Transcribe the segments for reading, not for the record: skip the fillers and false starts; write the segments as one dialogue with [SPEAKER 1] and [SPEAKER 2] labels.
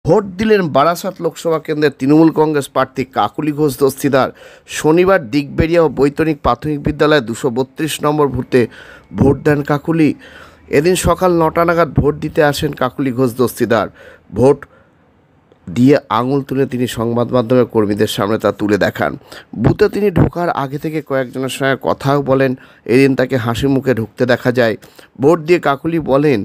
[SPEAKER 1] Vote দিলেন বারাসাত লোকসভা কেন্দ্রের তৃণমূল কংগ্রেস প্রার্থী কাকুলি ঘোষ দস্তিদার। শনিবার দিগবেরিয়া ও বৈতনিক প্রাথমিক বিদ্যালয়ে 232 নম্বর বুথে ভোট দেন কাকুলি। এদিন সকাল 9টা নাগাদ ভোট দিতে আসেন কাকুলি ঘোষ দস্তিদার। ভোট দিয়ে আঙুল তুলে তিনি সংবাদ মাধ্যমের কর্মীদের সামনে তা তুলে দেখান। বুথে তিনি ঢোকার আগে থেকে কয়েকজনের সঙ্গে কথাও বলেন। এদিন তাকে হাসি মুখে ঢুকতে দেখা যায়। ভোট দিয়ে কাকুলি বলেন,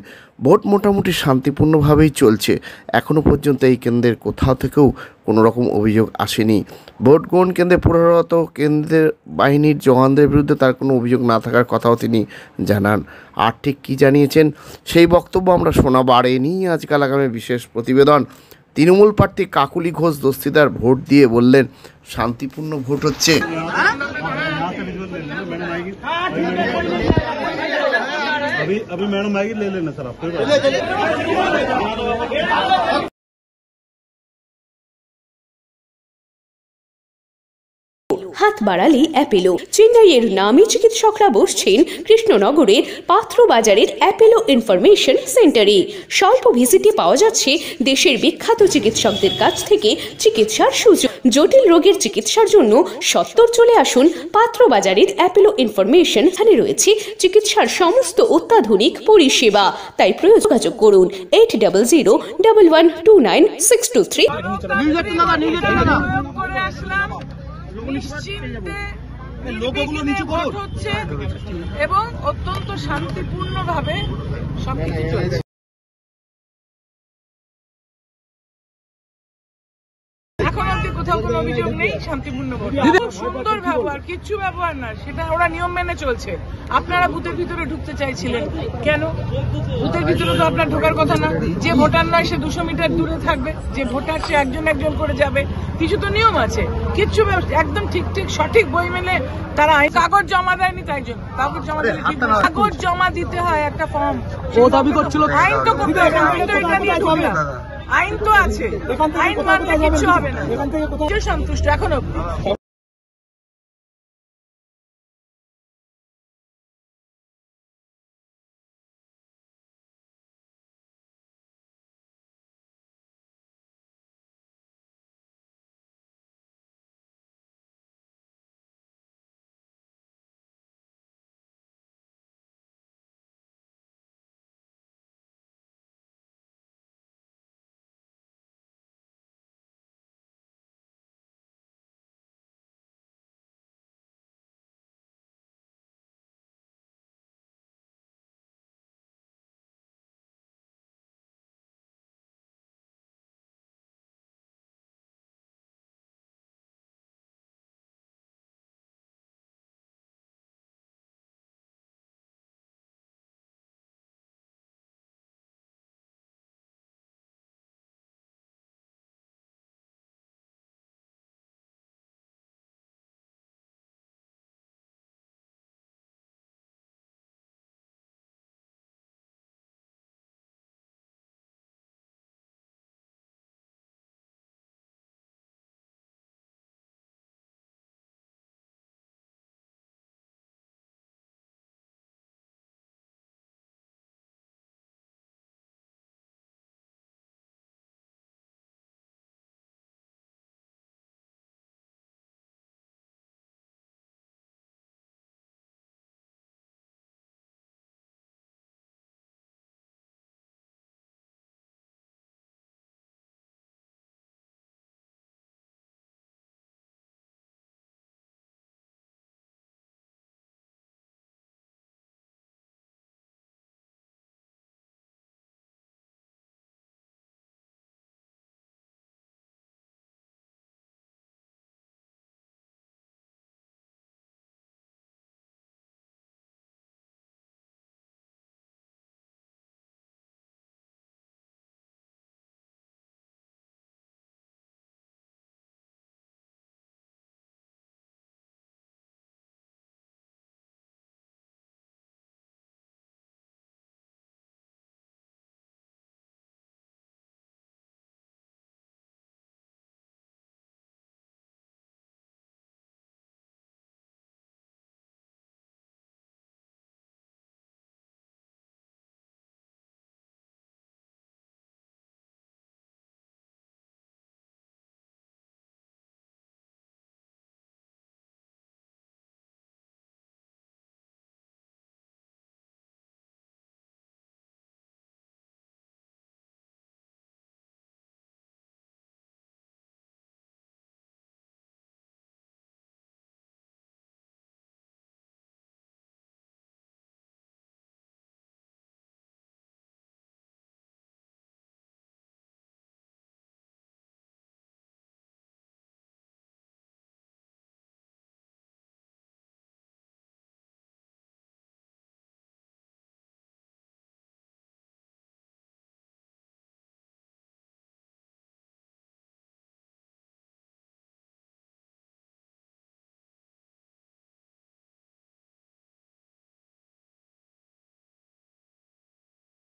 [SPEAKER 1] ভোট মোটামুটি শান্তিপূর্ণভাবেই চলছে। এখনও পর্যন্ত এই কেন্দ্রের কোথাও থেকেও কোনো রকম অভিযোগ আসেনি। ভোট গ্রহণ কেন্দ্রে প্রহররত কেন্দ্রের বাহিনীর জওয়ানদের বিরুদ্ধে তার কোনো অভিযোগ না থাকার কথাও তিনি জানান। আর ঠিক কী জানিয়েছেন সেই বক্তব্য আমরা শোনাবো। আর এ নিয়ে আজকাল আগামী বিশেষ প্রতিবেদন। তৃণমূল প্রার্থী কাকুলি ঘোষ দস্তিদার ভোট দিয়ে বললেন, শান্তিপূর্ণ ভোট হচ্ছে।
[SPEAKER 2] अभी मैडम आएगी, ले लेना सर आपको।
[SPEAKER 3] হাত বাড়ালি অ্যাপেলো। চেন্নাইয়ের নামী চিকিৎসকরা বসছেন কৃষ্ণনগরের পাত্র বাজারের অ্যাপেলো ইনফরমেশন সেন্টারে। স্বল্প ভিজিটে পাওয়া যাচ্ছে দেশের বিখ্যাত চিকিৎসকদের কাছ থেকে চিকিৎসার সুযোগ। জটিল রোগের চিকিৎসার জন্য সত্বর চলে আসুন পাত্র বাজারের অ্যাপেলো ইনফরমেশন। এখানে রয়েছে চিকিৎসার সমস্ত অত্যাধুনিক পরিষেবা। তাই যোগাযোগ করুন 8001129623।
[SPEAKER 4] এবং অত্যন্ত শান্তিপূর্ণভাবে সবকিছু চলছে। এখন অব্দি কোথাও কোনো অভিযোগ নেই, শান্তিপূর্ণ সুন্দর ব্যবহার, কিচ্ছু ব্যবহার না, সেটা ওরা নিয়ম মেনে চলছে। আপনারা বুথের ভিতরে ঢুকতে চাইছিলেন কেন? বুথের ভিতরে তো আপনার ঢোকার কথা না। যে ভোটার নয় সে 200 মিটার দূরে থাকবে, যে ভোটার সে একজন একজন করে যাবে। কিছু তো নিয়ম আছে, কিচ্ছু একদম ঠিক সঠিক বই মেনে তারা কাগজ জমা দেয়নি, তাই জন্য কাগজ জমা দিলে কাগজ জমা দিতে হয় একটা ফর্ম। ও দাবি করছিল আইন তো করতে হবে, আমি তো এটা নিয়ে ঢুকলাম। আইন তো আছে, আইন মানলে কিছু হবে না। সন্তুষ্ট এখন অব্দি।